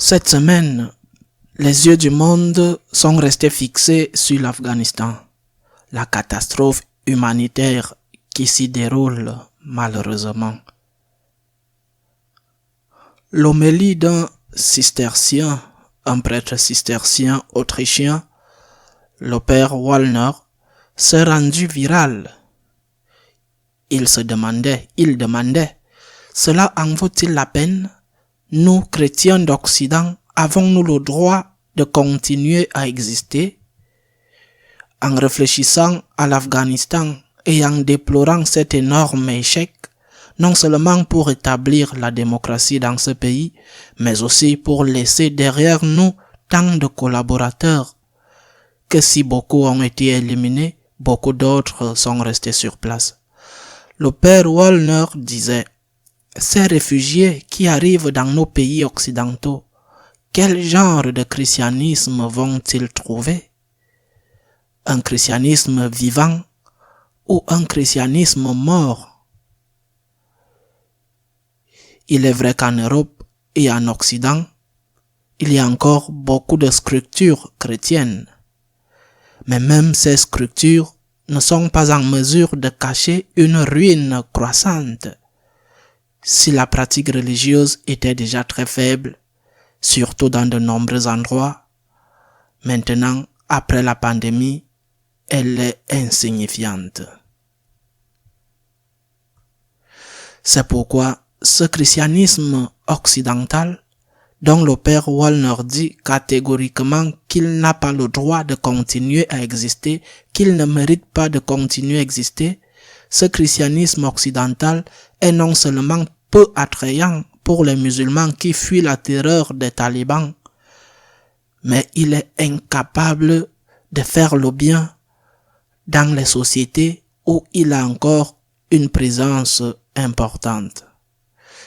Cette semaine, les yeux du monde sont restés fixés sur l'Afghanistan, la catastrophe humanitaire qui s'y déroule malheureusement. L'homélie d'un cistercien, un prêtre cistercien autrichien, le père Wallner, s'est rendu viral. Il demandait, cela en vaut-il la peine? Nous, chrétiens d'Occident, avons-nous le droit de continuer à exister? En réfléchissant à l'Afghanistan et en déplorant cet énorme échec, non seulement pour établir la démocratie dans ce pays, mais aussi pour laisser derrière nous tant de collaborateurs que si beaucoup ont été éliminés, beaucoup d'autres sont restés sur place. Le père Wallner disait: ces réfugiés qui arrivent dans nos pays occidentaux, quel genre de christianisme vont-ils trouver? Un christianisme vivant ou un christianisme mort? Il est vrai qu'en Europe et en Occident, il y a encore beaucoup de structures chrétiennes. Mais même ces structures ne sont pas en mesure de cacher une ruine croissante. Si la pratique religieuse était déjà très faible, surtout dans de nombreux endroits, maintenant, après la pandémie, elle est insignifiante. C'est pourquoi ce christianisme occidental, dont le père Wallner dit catégoriquement qu'il n'a pas le droit de continuer à exister, qu'il ne mérite pas de continuer à exister, ce christianisme occidental est non seulement peu attrayant pour les musulmans qui fuient la terreur des talibans, mais il est incapable de faire le bien dans les sociétés où il a encore une présence importante.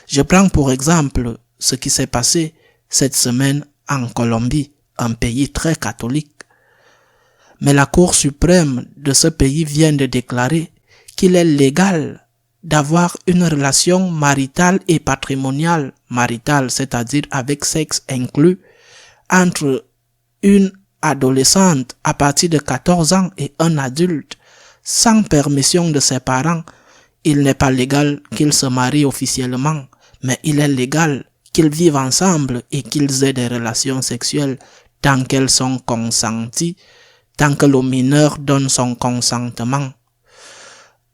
Je prends pour exemple ce qui s'est passé cette semaine en Colombie, un pays très catholique. Mais la Cour suprême de ce pays vient de déclarer qu'il est légal d'avoir une relation maritale et patrimoniale, maritale, c'est-à-dire avec sexe inclus, entre une adolescente à partir de 14 ans et un adulte, sans permission de ses parents. Il n'est pas légal qu'ils se marient officiellement, mais il est légal qu'ils vivent ensemble et qu'ils aient des relations sexuelles tant qu'elles sont consenties, tant que le mineur donne son consentement.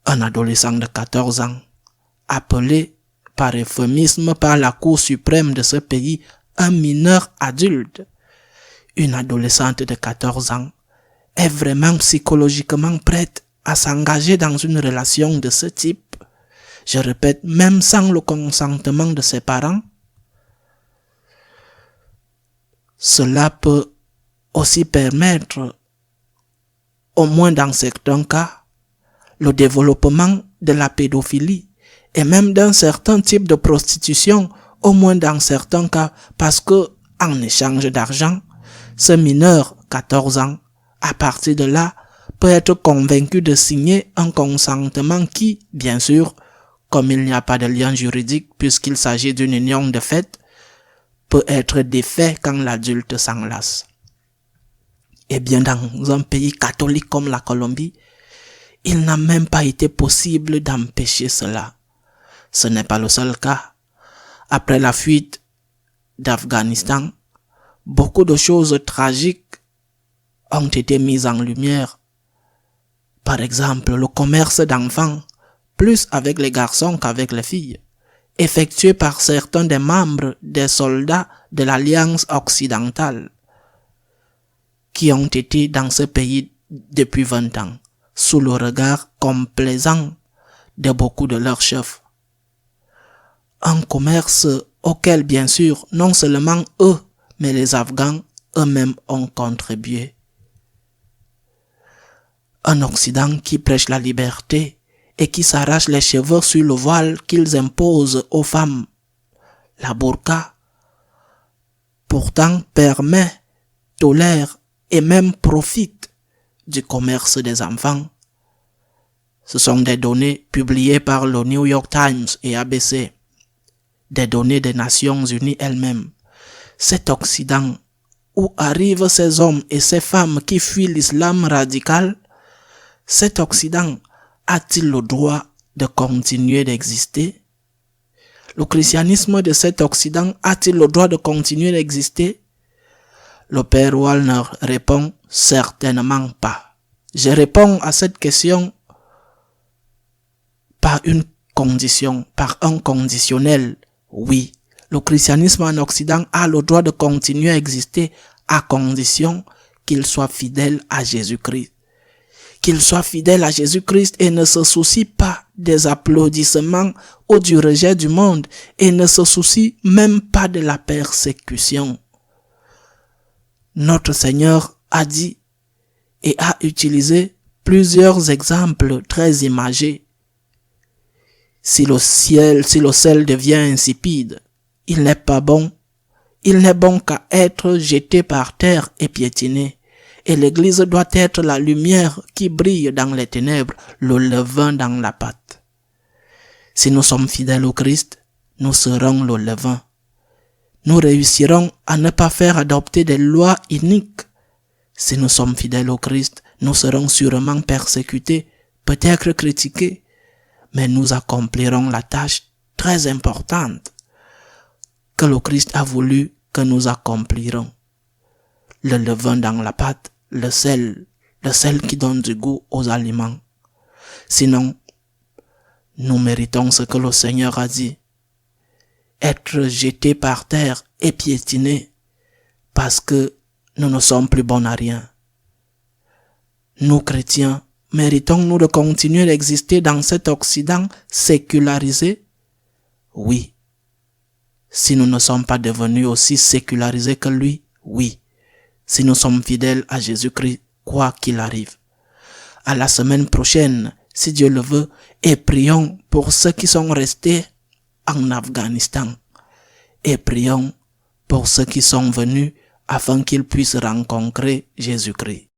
Un adolescent de 14 ans, appelé par euphémisme par la Cour suprême de ce pays un mineur adulte, une adolescente de 14 ans, est vraiment psychologiquement prête à s'engager dans une relation de ce type, je répète, même sans le consentement de ses parents. Cela peut aussi permettre, au moins dans certains cas, le développement de la pédophilie et même d'un certain type de prostitution, au moins dans certains cas, parce que, en échange d'argent, ce mineur, 14 ans, à partir de là, peut être convaincu de signer un consentement qui, bien sûr, comme il n'y a pas de lien juridique puisqu'il s'agit d'une union de fait, peut être défait quand l'adulte s'enlace. Eh bien, dans un pays catholique comme la Colombie, il n'a même pas été possible d'empêcher cela. Ce n'est pas le seul cas. Après la fuite d'Afghanistan, beaucoup de choses tragiques ont été mises en lumière. Par exemple, le commerce d'enfants, plus avec les garçons qu'avec les filles, effectué par certains des membres des soldats de l'Alliance occidentale, qui ont été dans ce pays depuis 20 ans, sous le regard complaisant de beaucoup de leurs chefs. Un commerce auquel, bien sûr, non seulement eux, mais les Afghans eux-mêmes ont contribué. Un Occident qui prêche la liberté et qui s'arrache les cheveux sur le voile qu'ils imposent aux femmes. La burqa, pourtant, permet, tolère et même profite du commerce des enfants. Ce sont des données publiées par le New York Times et ABC, des données des Nations Unies elles-mêmes. cet Occident où arrivent ces hommes et ces femmes qui fuient l'islam radical, cet Occident a-t-il le droit de continuer d'exister? Le christianisme de cet Occident a-t-il le droit de continuer d'exister? Le père Wallner répond certainement pas. Je réponds à cette question par une condition, par un conditionnel. Oui, le christianisme en Occident a le droit de continuer à exister à condition qu'il soit fidèle à Jésus-Christ. Qu'il soit fidèle à Jésus-Christ et ne se soucie pas des applaudissements ou du rejet du monde et ne se soucie même pas de la persécution. Notre Seigneur a dit et a utilisé plusieurs exemples très imagés. Si le sel devient insipide, il n'est pas bon. Il n'est bon qu'à être jeté par terre et piétiné. Et l'Église doit être la lumière qui brille dans les ténèbres, le levain dans la pâte. Si nous sommes fidèles au Christ, nous serons le levain. Nous réussirons à ne pas faire adopter des lois iniques. Si nous sommes fidèles au Christ, nous serons sûrement persécutés, peut-être critiqués, mais nous accomplirons la tâche très importante que le Christ a voulu que nous accomplirons. Le levain dans la pâte, le sel qui donne du goût aux aliments. Sinon, nous méritons ce que le Seigneur a dit, être jetés par terre et piétinés, parce que nous ne sommes plus bons à rien. Nous, chrétiens, méritons-nous de continuer d'exister dans cet Occident sécularisé? Oui. Si nous ne sommes pas devenus aussi sécularisés que lui, oui. Si nous sommes fidèles à Jésus-Christ, quoi qu'il arrive. À la semaine prochaine, si Dieu le veut, et prions pour ceux qui sont restés en Afghanistan. Et prions pour ceux qui sont venus afin qu'ils puissent rencontrer Jésus-Christ.